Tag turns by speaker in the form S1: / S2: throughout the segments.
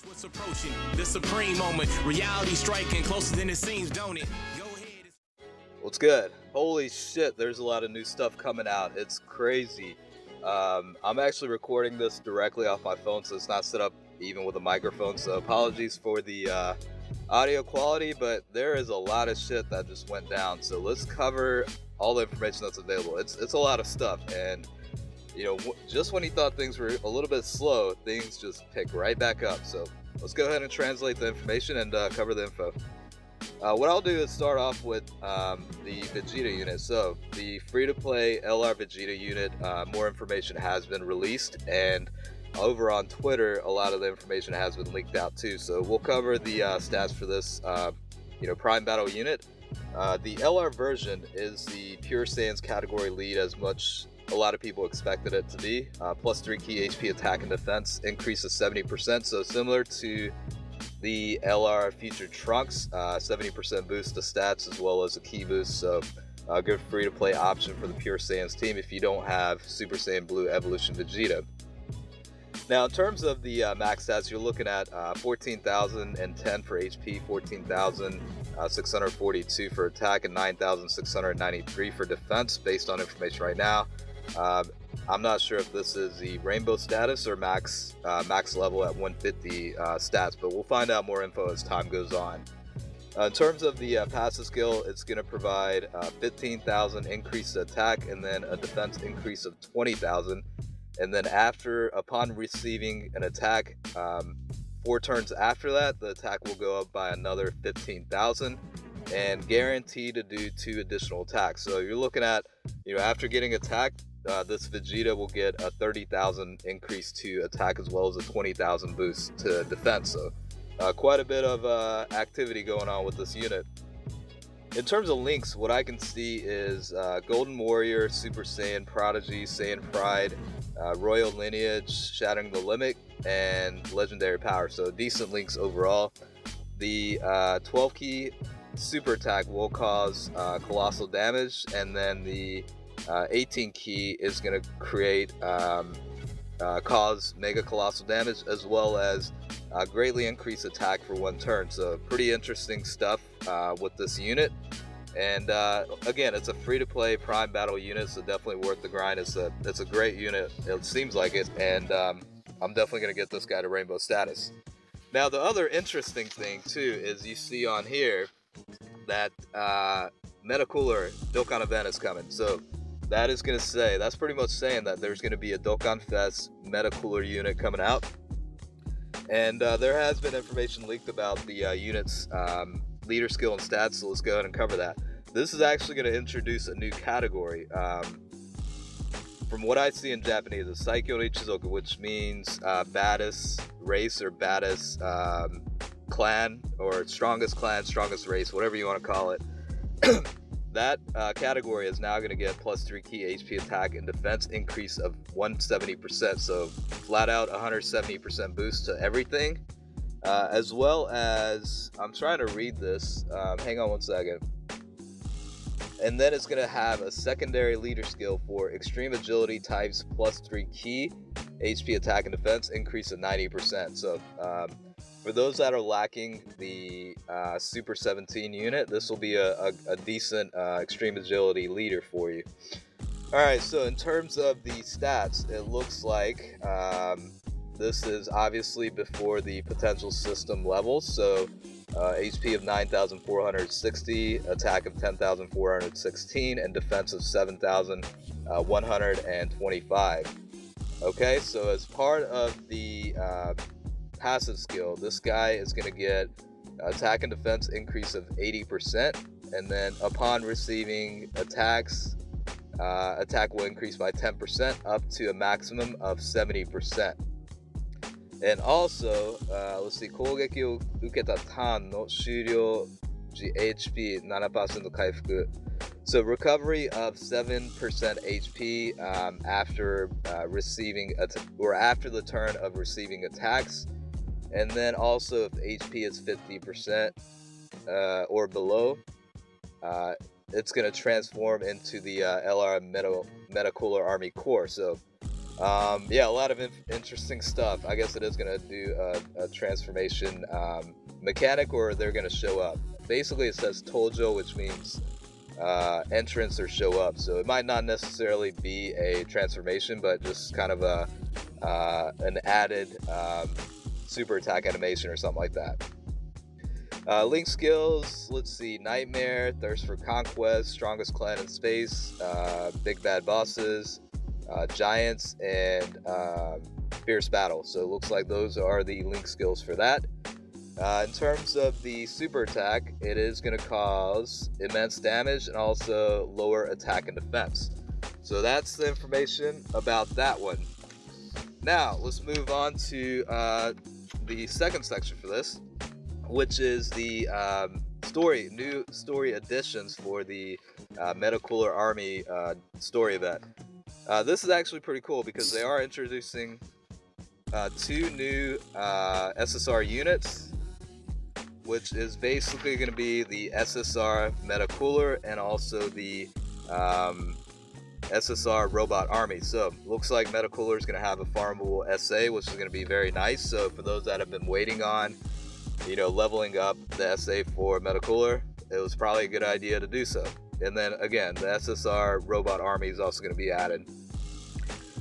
S1: What's approaching the supreme moment, reality striking closer than it seems, don't it? Go ahead.
S2: What's good? Holy shit, there's a lot of new stuff coming out. It's crazy. I'm actually recording this directly off my phone, so it's not set up even with a microphone, so apologies for the audio quality, but there is a lot of shit that just went down. So let's cover all the information that's available. It's a lot of stuff, and you know, just when you thought things were a little bit slow, things just pick right back up. So let's go ahead and translate the information and cover the info. What I'll do is start off with the Vegeta unit. So the free-to-play LR Vegeta unit, more information has been released, and over on Twitter, a lot of the information has been leaked out too. So we'll cover the stats for this, Prime Battle unit. The LR version is the Pure Saiyans category lead, as much a lot of people expected it to be. Plus 3 key HP attack and defense, increase of 70%. So similar to the LR featured Trunks, 70% boost to stats as well as a key boost. So a good free-to-play option for the Pure Saiyans team if you don't have Super Saiyan Blue Evolution Vegeta. Now, in terms of the max stats, you're looking at 14,010 for HP, 14,642 for attack, and 9,693 for defense, based on information right now. I'm not sure if this is the rainbow status or max level at 150 stats, but we'll find out more info as time goes on. In terms of the passive skill, it's going to provide 15,000 increase to attack, and then a defense increase of 20,000. And then upon receiving an attack, 4 turns after that, the attack will go up by another 15,000 and guaranteed to do 2 additional attacks. So you're looking at, after getting attacked, this Vegeta will get a 30,000 increase to attack as well as a 20,000 boost to defense. So quite a bit of activity going on with this unit. In terms of links, what I can see is Golden Warrior, Super Saiyan Prodigy, Saiyan Pride, Royal Lineage, Shattering the Limit, and Legendary Power. So decent links overall. The 12 key super attack will cause colossal damage, and then the 18 key is going to create cause mega colossal damage, as well as greatly increase attack for 1 turn. So pretty interesting stuff with this unit. And again, it's a free-to-play Prime Battle unit, so definitely worth the grind. It's a great unit, it seems like it, and I'm definitely going to get this guy to rainbow status. Now, the other interesting thing too is you see on here that Mellow Dokkan event is coming. So that is going to say, that's pretty much saying that there's going to be a Dokkan Fest Mellow unit coming out. And there has been information leaked about the unit's leader skill and stats, so let's go ahead and cover that. This is actually going to introduce a new category. From what I see in Japanese, it's Saikyo Ichizoku, which means baddest race or baddest clan, or strongest race, whatever you want to call it. That category is now going to get plus 3 key HP attack and defense increase of 170%. So flat out 170% boost to everything. As well as, I'm trying to read this, hang on 1 second. And then it's going to have a secondary leader skill for extreme agility types plus 3 key HP attack and defense increase of 90%. So for those that are lacking the Super 17 unit, this will be a decent extreme agility leader for you. Alright, so in terms of the stats, it looks like this is obviously before the potential system levels. So HP of 9,460, attack of 10,416, and defense of 7,125. Okay, so as part of the passive skill, this guy is going to get attack and defense increase of 80%, and then upon receiving attacks, attack will increase by 10% up to a maximum of 70%. And also, let's see, 攻撃を受けたターンの終了時 HP 7% 回復. So recovery of 7% HP after receiving or after the turn of receiving attacks. And then also if HP is 50% or below, it's going to transform into the LR Metacooler Army Core. So Yeah, a lot of interesting stuff. I guess it is going to do a transformation mechanic, or they're going to show up. Basically, it says Tojo, which means entrance or show up. So it might not necessarily be a transformation, but just kind of an added super attack animation or something like that. Link skills, let's see, Nightmare, Thirst for Conquest, Strongest Clan in Space, Big Bad Bosses, Giants, and Fierce Battle. So it looks like those are the Link skills for that. In terms of the super attack, it is going to cause immense damage and also lower attack and defense. So that's the information about that one. Now, let's move on to the second section for this, which is the new story additions for the Metacooler Army story event. This is actually pretty cool because they are introducing 2 new SSR units, which is basically going to be the SSR Metacooler and also the SSR Robot Army. So looks like Metacooler is going to have a farmable SA, which is going to be very nice. So for those that have been waiting on, you know, leveling up the SA for Metacooler, it was probably a good idea to do so. And then again, the SSR Robot Army is also going to be added.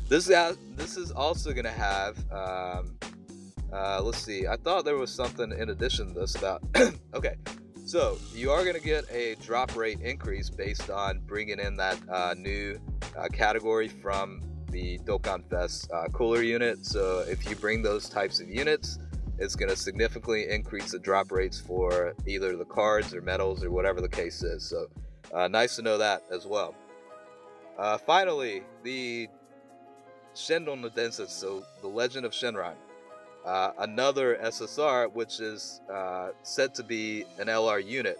S2: This is also going to have, let's see, I thought there was something in addition to this about, okay, so you are going to get a drop rate increase based on bringing in that new category from the Dokkan Fest cooler unit. So if you bring those types of units, it's going to significantly increase the drop rates for either the cards or medals or whatever the case is. So nice to know that as well. Finally, the Shendon no Densetsu, so the Legend of Shenron. Another SSR, which is said to be an LR unit,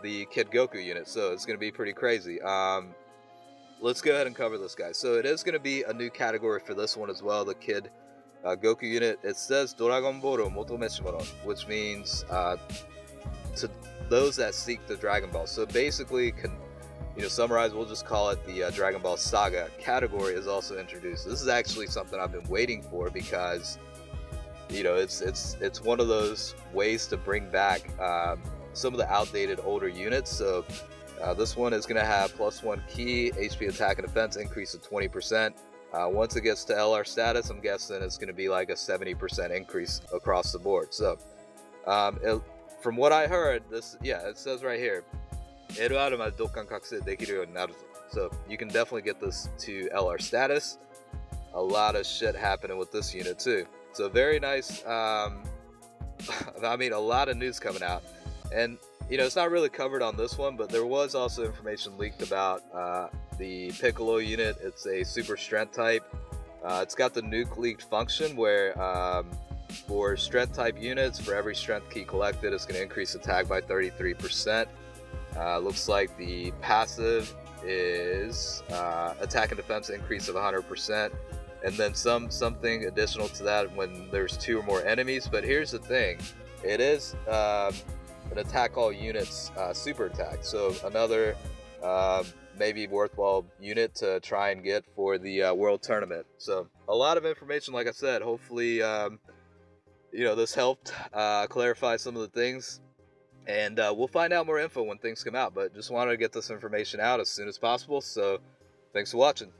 S2: the Kid Goku unit. So it's going to be pretty crazy. Let's go ahead and cover this guy. So it is going to be a new category for this one as well, the Kid Goku unit. It says Dragon Ball Motomeshimono, which means to those that seek the Dragon Ball. So basically, summarize, we'll just call it the Dragon Ball Saga category is also introduced. This is actually something I've been waiting for because, it's one of those ways to bring back some of the outdated older units. So this one is going to have +1 key, HP attack and defense increase of 20%. Once it gets to LR status, I'm guessing it's going to be like a 70% increase across the board. So from what I heard, it says right here, LRまでDokkan覚醒できるようになる. So you can definitely get this to LR status. A lot of shit happening with this unit too. So very nice. I mean, a lot of news coming out. And, it's not really covered on this one, but there was also information leaked about the Piccolo unit. It's a super strength type. It's got the nuke leaked function where for strength type units, for every strength key collected, it's going to increase attack by 33%. Looks like the passive is attack and defense increase of 100%. And then something additional to that when there's 2 or more enemies. But here's the thing. It is an attack all units super attack. So another maybe worthwhile unit to try and get for the world tournament. So a lot of information, like I said. Hopefully this helped clarify some of the things, and we'll find out more info when things come out, but just wanted to get this information out as soon as possible. So thanks for watching.